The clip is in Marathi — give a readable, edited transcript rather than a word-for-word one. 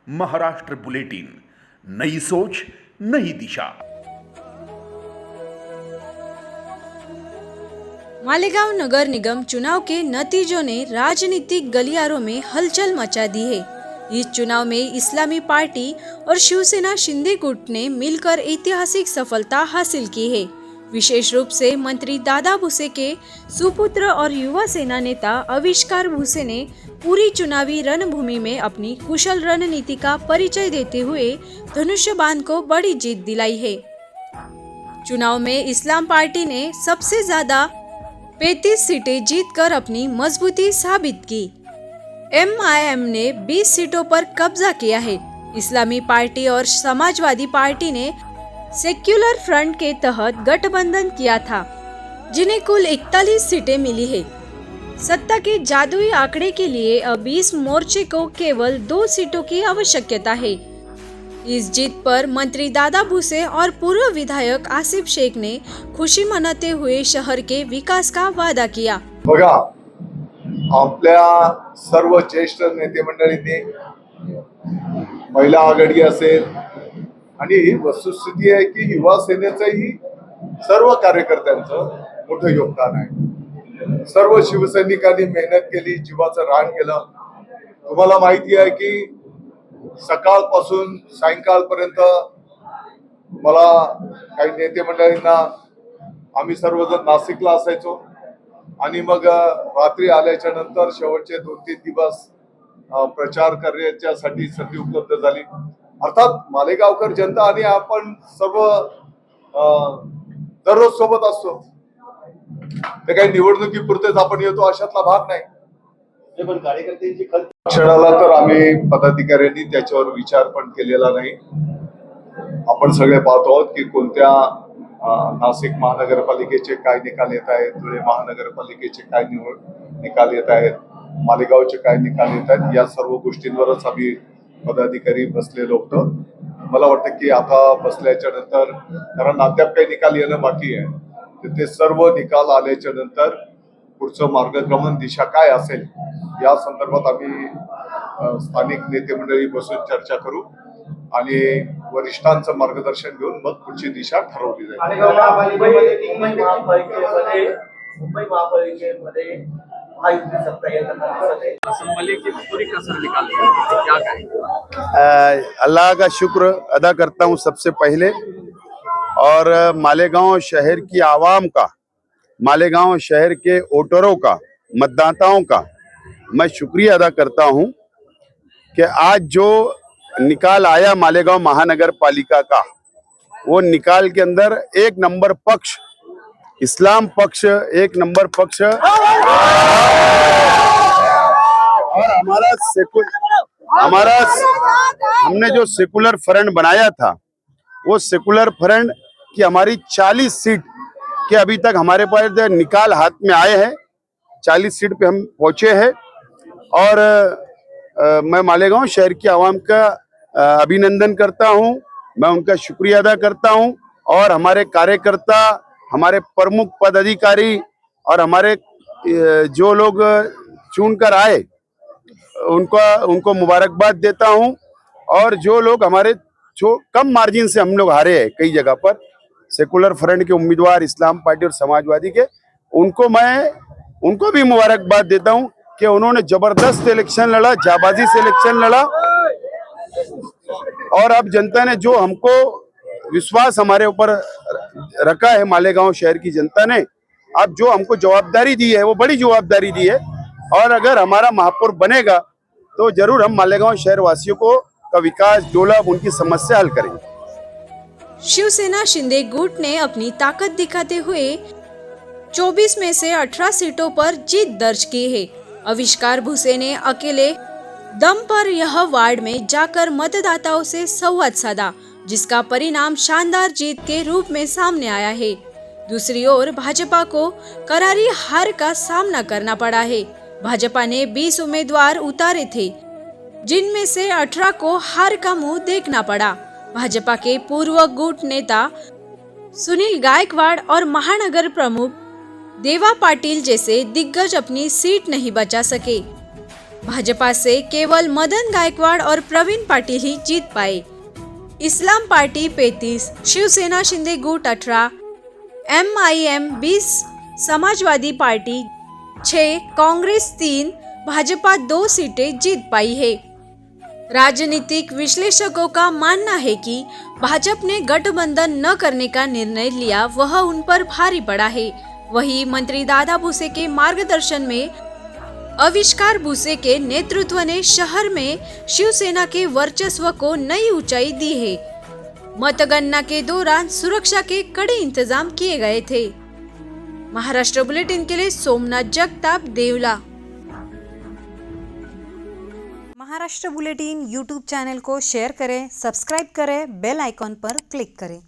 महाराष्ट्र बुलेटिन, नई सोच नई दिशा। मालेगांव नगर निगम चुनाव के नतीजों ने राजनीतिक गलियारों में हलचल मचा दी है। इस चुनाव में इस्लामी पार्टी और शिवसेना शिंदे गुट ने मिलकर ऐतिहासिक सफलता हासिल की है। विशेष रूप से मंत्री दादा भुसे के सुपुत्र और युवा सेना नेता आविष्कार भुसे ने पूरी चुनावी रणभूमि में अपनी कुशल रणनीति का परिचय देते हुए धनुष्यबाण को बड़ी जीत दिलाई है। चुनाव में इस्लाम पार्टी ने सबसे ज्यादा 35 सीटें जीतकर अपनी मजबूती साबित की। एमआईएम ने 20 सीटों पर कब्जा किया है। इस्लामी पार्टी और समाजवादी पार्टी ने सेक्युलर फ्रंट के तहत गठबंधन किया था, जिन्हें कुल 41 सीटें मिली है। सत्ता के जादुई आंकड़े के लिए अब इस मोर्चे को केवल 2 सीटों की आवश्यकता है। इस जीत पर मंत्री दादा भुसे और पूर्व विधायक आसिफ शेख ने खुशी मनाते हुए शहर के विकास का वादा किया। बघा, आपल्या सर्व ज्येष्ठ नेते मंडळींनी, महिला आघाडी असेल आणि ही वस्तुस्थिती आहे की युवा सेनेचंही सर्व कार्यकर्त्यांचं मोठं योगदान आहे। सर्व शिवसैनिकांनी मेहनत केली, जीवाचं रान केलं। तुम्हाला माहिती आहे की सकाळपासून सायंकाळपर्यंत मला काही नेते मंडळींना आम्ही सर्वजण नाशिकला असायचो आणि मग रात्री आल्याच्या नंतर शेवटचे 2-3 दिवस प्रचार करण्यासाठी संधी उपलब्ध झाली। अर्थात मालेगावकर जनता आणि आपण सर्व दररोज सोबत असतो, ते काही निवडणुकीपुरतेच आपण येतो अशातला भाग नाही। पण कार्यकर्त्यांची क्षणाला तर आम्ही पदाधिकाऱ्यांनी त्याच्यावर विचार पण केलेला नाही। आपण सगळे पाहतो आहोत की कोणत्या नाशिक महानगरपालिकेचे काय निकाल येत आहेत, धुळे महानगरपालिकेचे काय निकाल येत आहेत, मालेगावचे काय निकाल येत आहेत, या सर्व गोष्टींवरच आम्ही पदाधिकारी बसलेलो होतो। मला वाटतं की आता बसल्याच्या नंतर, कारण अद्याप काही निकाल येणं बाकी आहे, ते सर्व निकाल आल्याच्या नंतर पुढचं मार्गक्रमण दिशा काय असेल या संदर्भात आम्ही स्थानिक नेते मंडळी बसून चर्चा करू आणि वरिष्ठांचं मार्गदर्शन घेऊन मग पुढची दिशा ठरवली जाईल। मुंबई महापालिकेमध्ये अल्लाह का शुक्र अदा करता हूँ सबसे पहले, और मालेगांव शहर की आवाम का, मालेगांव शहर के वोटरों का, मतदाताओं का मैं शुक्रिया अदा करता हूँ कि आज जो निकाल आया मालेगांव महानगर पालिका का, वो निकाल के अंदर 1 नंबर पक्ष, इस्लाम पक्ष 1 नंबर पक्ष, और हमारा हमने जो सेकुलर फ्रंट बनाया था, वो सेकुलर फ्रंट की हमारी 40 सीट के अभी तक हमारे पास निकाल हाथ में आए हैं। 40 सीट पे हम पहुंचे हैं और मैं मालेगांव शहर की आवाम का अभिनंदन करता हूं, मैं उनका शुक्रिया अदा करता हूं। और हमारे कार्यकर्ता, हमारे प्रमुख पदाधिकारी और हमारे जो लोग चुनकर आए, उनको मुबारकबाद देता हूं। और जो लोग हमारे जो कम मार्जिन से हम लोग हारे हैं कई जगह पर, सेकुलर फ्रंट के उम्मीदवार, इस्लाम पार्टी और समाजवादी के, उनको भी मुबारकबाद देता हूं कि उन्होंने जबरदस्त इलेक्शन लड़ा, जाबाजी से इलेक्शन लड़ा। और अब जनता ने जो हमको विश्वास हमारे ऊपर रखा है, मालेगांव शहर की जनता ने अब जो हमको जवाबदारी दी है, वो बड़ी जवाबदारी दी है। और अगर हमारा महापौर बनेगा तो जरूर हम मालेगांव शहर वासियों को का विकास, डेवलप, उनकी समस्या हल करेंगे। शिवसेना शिंदे गुट ने अपनी ताकत दिखाते हुए 24 में से 18 सीटों पर जीत दर्ज की है। आविष्कार भुसे ने अकेले दम पर यह वार्ड में जाकर मतदाताओं से संवाद साधा, जिसका परिणाम शानदार जीत के रूप में सामने आया है। दूसरी ओर भाजपा को करारी हार का सामना करना पड़ा है। भाजपा ने 20 उम्मीदवार उतारे थे, जिनमें से 18 को हार का मुंह देखना पड़ा। भाजपा के पूर्व गुट नेता सुनील गायकवाड़ और महानगर प्रमुख देवा पाटिल जैसे दिग्गज अपनी सीट नहीं बचा सके। भाजपा से केवल मदन गायकवाड़ और प्रवीण पाटिल ही जीत पाए। इस्लाम पार्टी 35, शिवसेना शिंदे गुट 18, MIM 20, समाजवादी पार्टी 6, कांग्रेस 3, भाजपा 2 सीटें जीत पाई है। राजनीतिक विश्लेषकों का मानना है कि भाजपा ने गठबंधन न करने का निर्णय लिया, वह उन पर भारी पड़ा है। वहीं मंत्री दादा भूसे के मार्गदर्शन में आविष्कार भूसे के नेतृत्व ने शहर में शिवसेना के वर्चस्व को नई ऊंचाई दी है। मतगणना के दौरान सुरक्षा के कड़े इंतजाम किए गए थे। महाराष्ट्र बुलेटिन के लिए सोमनाथ जगताप, देवला। महाराष्ट्र बुलेटिन यूट्यूब चैनल को शेयर करें, सब्सक्राइब करें, बेल आइकॉन पर क्लिक करें।